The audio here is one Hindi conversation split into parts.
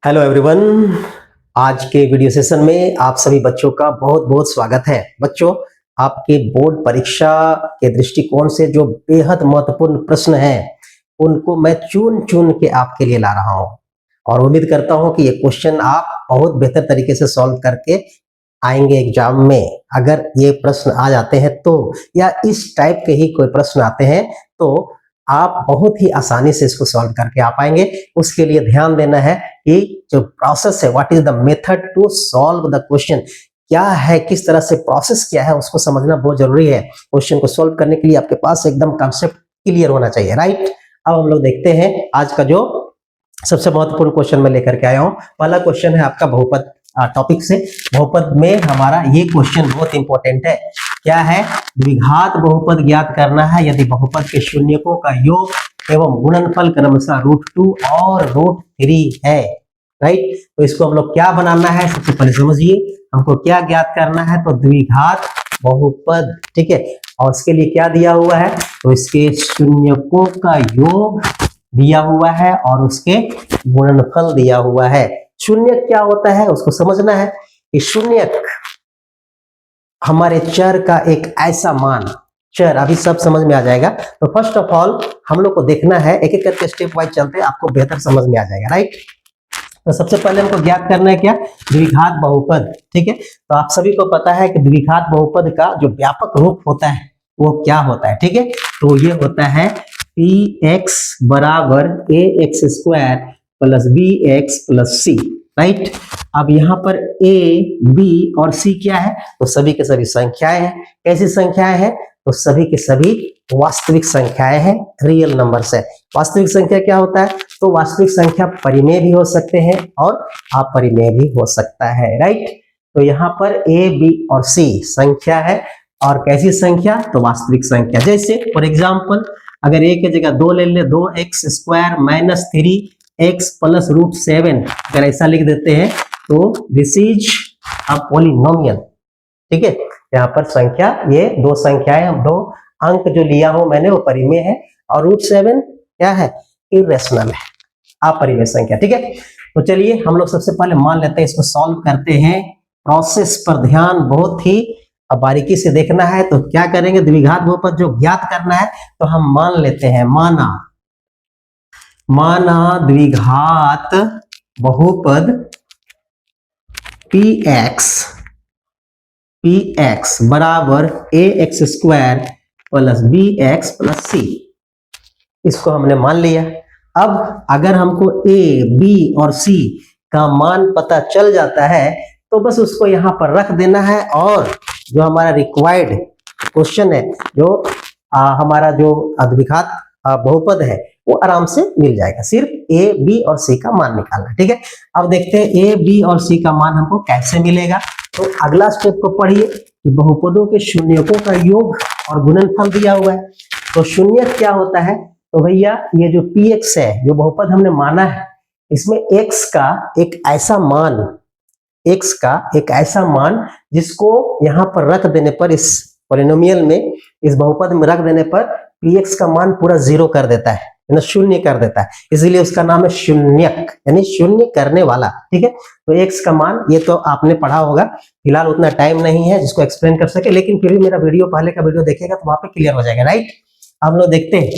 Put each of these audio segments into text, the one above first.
Hello everyone. आज के वीडियो सेशन में आप सभी बच्चों का बहुत बहुत स्वागत है। बच्चों, आपके बोर्ड परीक्षा के दृष्टिकोण से जो बेहद महत्वपूर्ण प्रश्न हैं उनको मैं चुन चुन के आपके लिए ला रहा हूं और उम्मीद करता हूं कि ये क्वेश्चन आप बहुत बेहतर तरीके से सॉल्व करके आएंगे एग्जाम में। अगर ये प्रश्न आ जाते हैं तो, या इस टाइप के ही कोई प्रश्न आते हैं तो आप बहुत ही आसानी से इसको सॉल्व करके आ पाएंगे। उसके लिए ध्यान देना है कि जो प्रोसेस है, what is the method to solve the question, क्या है, किस तरह से प्रोसेस क्या है, उसको समझना बहुत जरूरी है। क्वेश्चन को सॉल्व करने के लिए आपके पास एकदम कॉन्सेप्ट क्लियर होना चाहिए, राइट। अब हम लोग देखते हैं आज का जो सबसे महत्वपूर्ण क्वेश्चन मैं लेकर के आया हूं। पहला क्वेश्चन है आपका बहुपद टॉपिक से। बहुपद में हमारा ये क्वेश्चन बहुत इंपॉर्टेंट है। क्या है? द्विघात बहुपद ज्ञात करना है यदि बहुपद के शून्यकों का योग एवं गुणनफल क्रमशः √2 और √3 है, राइट। तो इसको हम लोग क्या बनाना है, सबसे पहले समझिए हमको क्या ज्ञात करना है। तो द्विघात बहुपद, ठीक है। और इसके लिए क्या दिया हुआ है, तो इसके शून्यकों का योग दिया हुआ है और उसके गुणनफल दिया हुआ है। शून्यक क्या होता है उसको समझना है कि शून्यक हमारे चर का एक ऐसा मान, चर अभी सब समझ में आ जाएगा। तो फर्स्ट ऑफ ऑल हम लोग को देखना है, एक एक करके स्टेप वाइज चलते हैं, आपको बेहतर समझ में आ जाएगा, राइट। तो सबसे पहले हमको ज्ञात करना है क्या, द्विघात बहुपद, ठीक है। तो आप सभी को पता है कि द्विघात बहुपद का जो व्यापक रूप होता है वो क्या होता है, ठीक है। तो ये होता है px बराबर ax² plus bx plus c, right. अब यहाँ पर a, b और c क्या है, तो सभी के सभी संख्याएं हैं। कैसी संख्याएं हैं, तो सभी के सभी वास्तविक संख्याएं हैं, रियल नंबर्स है। वास्तविक संख्या क्या होता है, तो वास्तविक संख्या परिमेय भी हो सकते हैं और अपरिमेय भी हो सकता है, राइट। तो यहाँ पर a, b और c संख्या है और कैसी संख्या, तो वास्तविक संख्या। जैसे फॉर एग्जाम्पल अगर a की जगह 2 ले ले, 2x² माइनस 3x प्लस √7, अगर ऐसा लिख देते हैं तो दिस इज अ पॉलिनोमियल, ठीक है। यहाँ पर संख्या, ये दो संख्याएं, दो अंक जो लिया हूं मैंने वो परिमेय है और √7 क्या है, इरेशनल है, अपरिमेय संख्या, ठीक है। तो चलिए हम लोग सबसे पहले मान लेते हैं, इसको सॉल्व करते हैं। प्रोसेस पर ध्यान बहुत ही बारीकी से देखना है। तो क्या करेंगे, द्विघात बहुपद जो ज्ञात करना है तो हम मान लेते हैं, माना द्विघात बहुपद px बराबर ax² plus bx plus c, इसको हमने मान लिया। अब अगर हमको a, b और c का मान पता चल जाता है तो बस उसको यहाँ पर रख देना है और जो हमारा रिक्वायर्ड क्वेश्चन है, जो हमारा जो द्विघात बहुपद है वो आराम से मिल जाएगा। सिर्फ a, b और c का मान निकालना, ठीक है। अब देखते हैं a, b और c का मान हमको कैसे मिलेगा। तो अगला स्टेप को पढ़िए कि बहुपदों के शून्यकों का योग और गुणनफल दिया हुआ है। तो शून्यक क्या होता है, तो भैया ये जो px है, जो बहुपद हमने माना है, इसमें x का एक ऐसा मान जिसको यहाँ पर रख देने पर, इस पॉलिनोमियल में, इस बहुपद में रख देने पर px का मान पूरा 0 कर देता है, यानी शून्य कर देता है, इसीलिए उसका नाम है शून्यक, यानी शून्य करने वाला, ठीक है। तो x का मान ये तो आपने पढ़ा होगा, फिलहाल उतना टाइम नहीं है जिसको एक्सप्लेन कर सके, लेकिन फिर भी मेरा वीडियो, पहले का वीडियो देखेगा तो वहां पे क्लियर हो जाएगा, राइट। हम लोग देखते हैं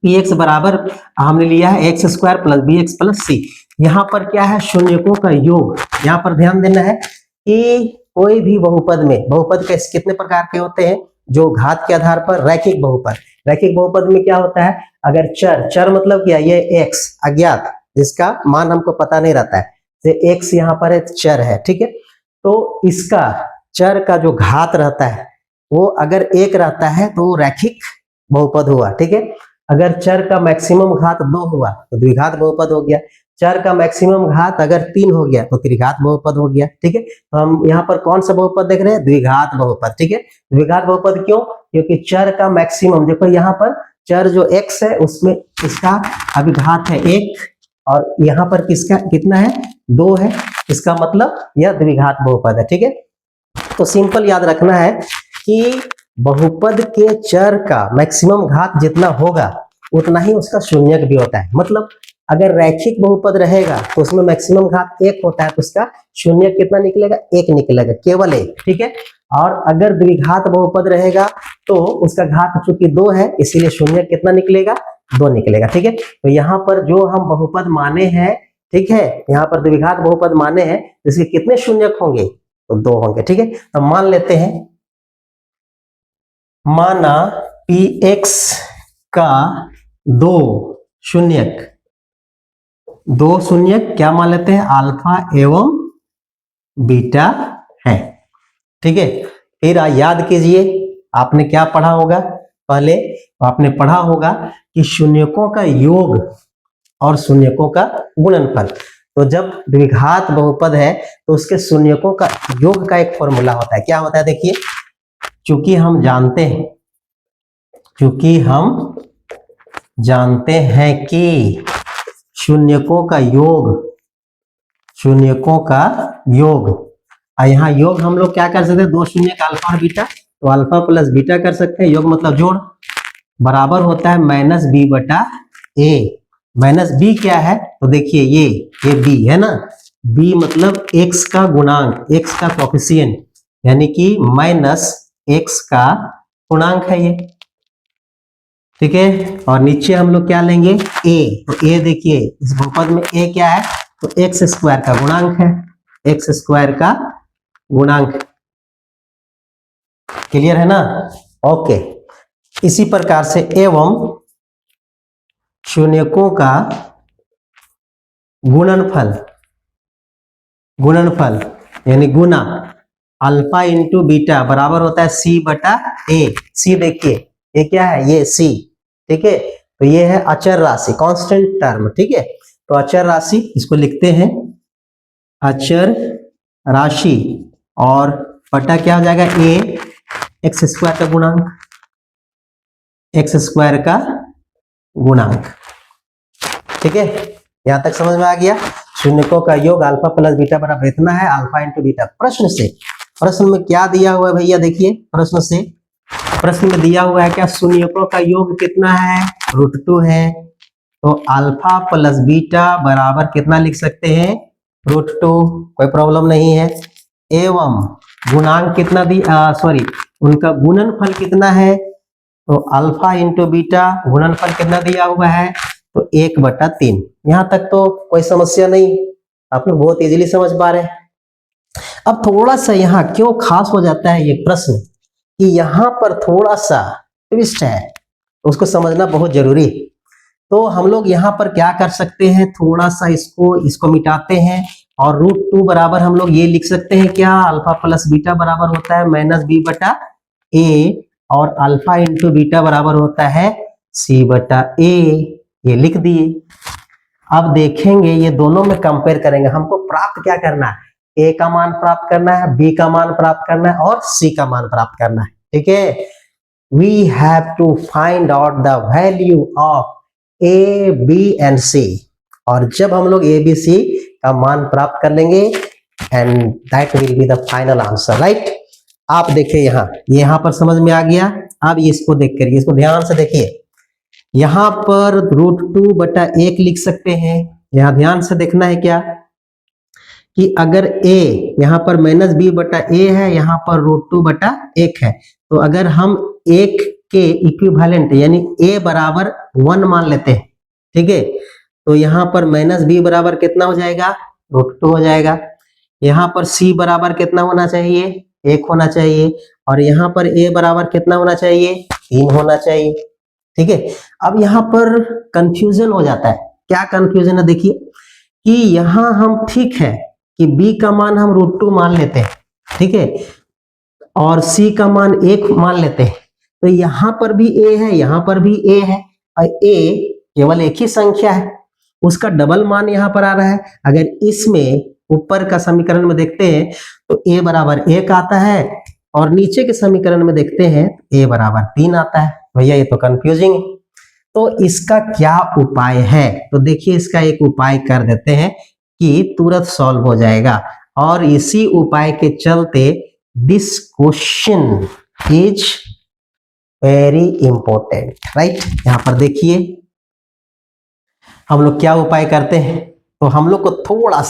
px बराबर हमने लिया है ax² plus bx plus c। यहाँ पर क्या है, शून्यकों का योग। यहाँ पर ध्यान देना है कि कोई भी बहुपद में, बहुपद कैसे कितने प्रकार के होते हैं, जो घात के आधार पर रैखिक बहुपद। रैखिक बहुपद में क्या होता है, अगर चर मतलब क्या, ये x अज्ञात जिसका मान हमको पता नहीं रहता है, तो x यहाँ पर एक चर है, ठीक है। तो इसका चर का जो घात रहता है वो अगर 1 रहता है तो रैखिक बहुपद हुआ, ठीक है। अगर चर का मैक्सिमम घात 2 हुआ तो द्विघात बहुपद हो गया। चर का मैक्सिमम घात अगर 3 हो गया तो त्रिघात बहुपद हो गया, ठीक है। तो हम यहाँ पर कौन सा बहुपद देख रहे हैं, द्विघात बहुपद, ठीक है। द्विघात बहुपद क्यों, क्योंकि चर का मैक्सिमम, देखो यहाँ पर चर जो x है उसमें इसका अभी घात है 1 और यहाँ पर किसका कितना है, 2 है, इसका मतलब यह द्विघात बहुपद है, ठीक है। तो सिंपल याद रखना है कि बहुपद के चर का मैक्सिमम घात जितना होगा उतना ही उसका शून्यक भी होता है। मतलब अगर रैखिक बहुपद रहेगा तो उसमें मैक्सिमम घात 1 होता है, तो उसका शून्य कितना निकलेगा? 1 निकलेगा, केवल 1, ठीक है। और अगर द्विघात बहुपद रहेगा तो उसका घात चूंकि 2 है, इसीलिए शून्य कितना निकलेगा? 2 निकलेगा, ठीक है। तो यहाँ पर जो हम बहुपद माने हैं, ठीक है, यहाँ पर द्विघात बहुपद माने हैं, इसके कितने शून्यक होंगे? तो 2 होंगे, ठीक है। तो मान लेते हैं, माना px का 2 शून्यक, 2 शून्यक क्या मान लेते हैं? अल्फा एवं बीटा है, ठीक है। फिर याद कीजिए, आपने क्या पढ़ा होगा? पहले आपने पढ़ा होगा कि शून्यकों का योग और शून्यकों का गुणनफल। तो जब द्विघात बहुपद है तो उसके शून्यकों का योग का एक फॉर्मूला होता है। क्या होता है? देखिए, चूंकि हम जानते हैं कि शून्यकों का योग, और यहाँ योग हम लोग क्या कर सकते हैं? 2 शून्यक अल्फा और बीटा, तो अल्फा प्लस बीटा कर सकते हैं। योग मतलब जोड़, बराबर होता है माइनस बी बटा ए। माइनस बी क्या है? तो देखिए ये बी है ना, बी मतलब एक्स का गुणांक, एक्स का कोफिशिएंट, यानी कि माइनस एक्स का गुणांक है ये, ठीक है। और नीचे हम लोग क्या लेंगे? ए। तो ए देखिए, इस बहुपद में ए क्या है? तो एक्स स्क्वायर का गुणांक है, एक्स स्क्वायर का गुणांक। क्लियर है ना? ओके। इसी प्रकार से एवं शून्यकों का गुणनफल यानी गुना अल्फा इंटू बीटा बराबर होता है सी बटा ए। सी देखिए, ये क्या है? ये सी, ठीक है। तो ये है अचर राशि, कांस्टेंट टर्म, ठीक है। तो अचर राशि इसको लिखते हैं अचर राशि, और बटा क्या हो जाएगा? ए एक्स स्क्वायर का गुणांक, एक्स स्क्वायर का गुणांक, ठीक है। यहां तक समझ में आ गया? शून्यकों का योग अल्फा प्लस बीटा बराबर इतना है, अल्फा इंटू बीटा। प्रश्न में क्या दिया हुआ है भैया? देखिए, प्रश्न में दिया हुआ है क्या? शून्यकों का योग कितना है? √2 है। तो अल्फा प्लस बीटा बराबर कितना लिख सकते हैं? √2, कोई प्रॉब्लम नहीं है। एवं गुणांक कितना उनका गुणनफल कितना है? तो अल्फा इंटू बीटा गुणनफल कितना दिया हुआ है? तो 1/3। यहां तक तो कोई समस्या नहीं, आप लोग बहुत इजीली समझ पा रहे हैं। अब थोड़ा सा यहाँ क्यों खास हो जाता है ये प्रश्न, कि यहाँ पर थोड़ा सा ट्विस्ट है, उसको समझना बहुत जरूरी है। तो हम लोग यहाँ पर क्या कर सकते हैं? थोड़ा सा इसको मिटाते हैं, और √2 बराबर हम लोग ये लिख सकते हैं क्या? अल्फा प्लस बीटा बराबर होता है माइनस बी बटा ए, और अल्फा इंटू बीटा बराबर होता है सी बटा ए। ये लिख दिए। अब देखेंगे, ये दोनों में कंपेयर करेंगे। हमको प्राप्त क्या करना है? ए का मान प्राप्त करना है, बी का मान प्राप्त करना है, और सी का मान प्राप्त करना है, ठीक है। We have to find out the value of A B and C, और जब हम लोग ए बी सी का मान प्राप्त कर लेंगे, and that will be the final answer, right. आप देखिए, यहाँ पर समझ में आ गया। अब इसको देख करिए, इसको ध्यान से देखिए। यहाँ पर √2/1 लिख सकते हैं। यहाँ ध्यान से देखना है क्या, कि अगर a यहाँ पर माइनस बी बटा ए है, यहाँ पर √2/1 है, तो अगर हम 1 के इक्विवेलेंट यानी a बराबर 1 मान लेते हैं, ठीक है, तो यहाँ पर माइनस बी बराबर कितना हो जाएगा? √2 हो जाएगा। यहाँ पर c बराबर कितना होना चाहिए? 1 होना चाहिए। और यहाँ पर a बराबर कितना होना चाहिए? 3 होना चाहिए, ठीक है। अब यहाँ पर कंफ्यूजन हो जाता है। क्या कंफ्यूजन है? देखिए कि यहाँ हम ठीक है कि b का मान हम √2 मान लेते हैं, ठीक है, और c का मान 1 मान लेते हैं। तो यहाँ पर भी a है, यहाँ पर भी a है, और a केवल एक ही संख्या है, उसका डबल मान यहाँ पर आ रहा है। अगर इसमें ऊपर का समीकरण में देखते हैं तो a बराबर 1 आता है, और नीचे के समीकरण में देखते हैं a बराबर 3 आता है। भैया ये तो कंफ्यूजिंग है। तो इसका क्या उपाय है? तो देखिए, इसका एक उपाय कर देते हैं कि तुरंत सॉल्व हो जाएगा, और इसी उपाय के चलते this question is very important, right. यहां पर देखिए, हम लोग क्या उपाय करते हैं, तो हम लोग को थोड़ा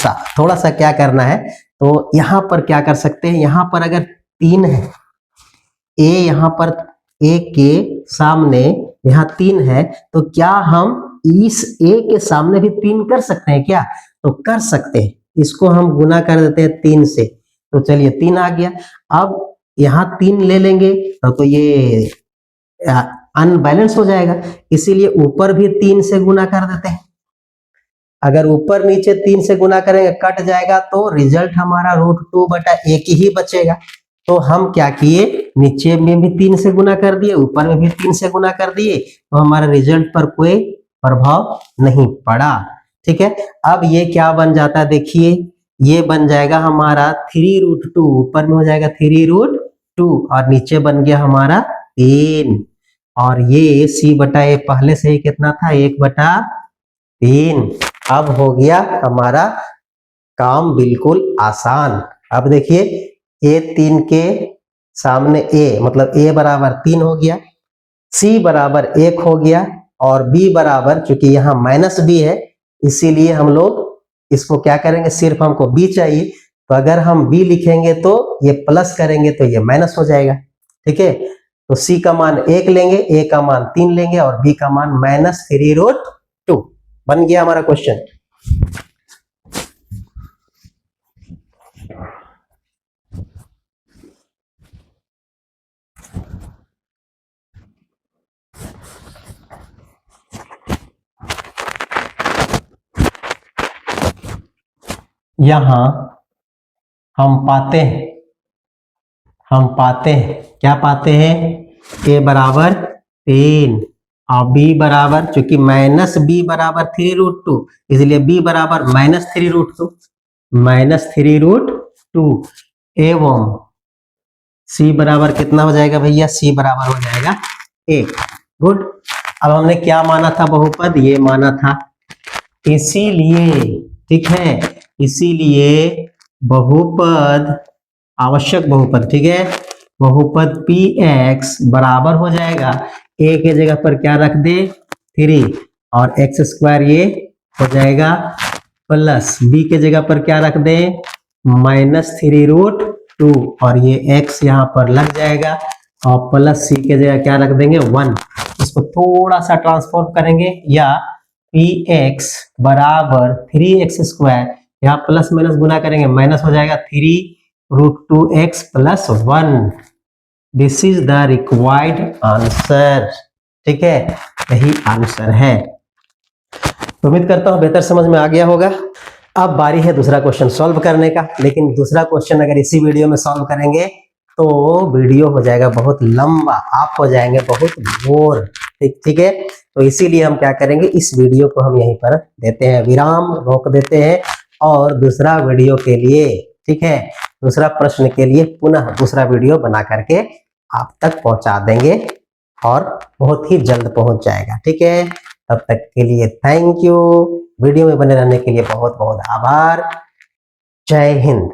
सा क्या करना है, तो यहाँ पर क्या कर सकते हैं, यहाँ पर अगर 3 है, ए यहाँ पर ए के सामने यहाँ 3 है, तो क्या हम इस ए के सामने भी 3 कर सकते हैं क्या? तो कर सकते हैं, इसको हम गुना कर देते हैं 3 से, तो चलिए 3 आ गया। अब यहाँ 3 ले लेंगे तो ये अनबैलेंस हो जाएगा, इसीलिए ऊपर भी 3 से गुना कर देते हैं। अगर ऊपर नीचे 3 से गुना करेंगे कट जाएगा, तो रिजल्ट हमारा √2/1 ही बचेगा। तो हम क्या किए, नीचे में भी 3 से गुना कर दिए, ऊपर में भी 3 से गुना कर दिए, तो हमारा रिजल्ट पर कोई प्रभाव नहीं पड़ा। ठीक है, अब ये क्या बन जाता है, देखिए ये बन जाएगा हमारा 3√2, ऊपर में हो जाएगा 3√2 और नीचे बन गया हमारा 3, और ये c/a पहले से ही कितना था, 1/3। अब हो गया हमारा काम बिल्कुल आसान। अब देखिए ए 3 के सामने ए, मतलब a बराबर 3 हो गया, c बराबर 1 हो गया, और b बराबर, चूंकि यहाँ माइनस b है इसीलिए हम लोग इसको क्या करेंगे, सिर्फ हमको b चाहिए, तो अगर हम b लिखेंगे तो ये प्लस करेंगे तो ये माइनस हो जाएगा। ठीक है, तो c का मान 1 लेंगे, a का मान 3 लेंगे और b का मान -3√2। बन गया हमारा क्वेश्चन। यहां हम पाते हैं क्या पाते हैं, a बराबर 3 और b बराबर, चूंकि -b बराबर 3√2 इसलिए b बराबर -3√2 एवं c बराबर कितना हो जाएगा भैया, c बराबर हो जाएगा 1। गुड। अब हमने क्या माना था, बहुपद ये माना था, इसीलिए ठीक है, इसीलिए बहुपद, आवश्यक बहुपद, ठीक है, बहुपद px बराबर हो जाएगा, a के जगह पर क्या रख दे 3 और x² ये हो जाएगा, प्लस b के जगह पर क्या रख दे -3√2 और ये x यहाँ पर लग जाएगा, और प्लस c के जगह क्या रख देंगे 1। इसको थोड़ा सा ट्रांसफॉर्म करेंगे, या px बराबर 3x², यहाँ प्लस माइनस गुना करेंगे माइनस हो जाएगा 3√2x + 1। This is the required answer. ठीक है, यही आंसर है। तो उम्मीद करता हूं बेहतर समझ में आ गया होगा। अब बारी है दूसरा क्वेश्चन सॉल्व करने का, लेकिन दूसरा क्वेश्चन अगर इसी वीडियो में सॉल्व करेंगे तो वीडियो हो जाएगा बहुत लंबा, आप हो जाएंगे बहुत बोर। ठीक है, तो इसीलिए हम क्या करेंगे, इस वीडियो को हम यहीं पर देते हैं विराम, रोक देते हैं, और दूसरा वीडियो के लिए, ठीक है, दूसरा प्रश्न के लिए पुनः दूसरा वीडियो बना करके आप तक पहुंचा देंगे, और बहुत ही जल्द पहुंच जाएगा। ठीक है, तब तक के लिए थैंक यू। वीडियो में बने रहने के लिए बहुत बहुत आभार। जय हिंद।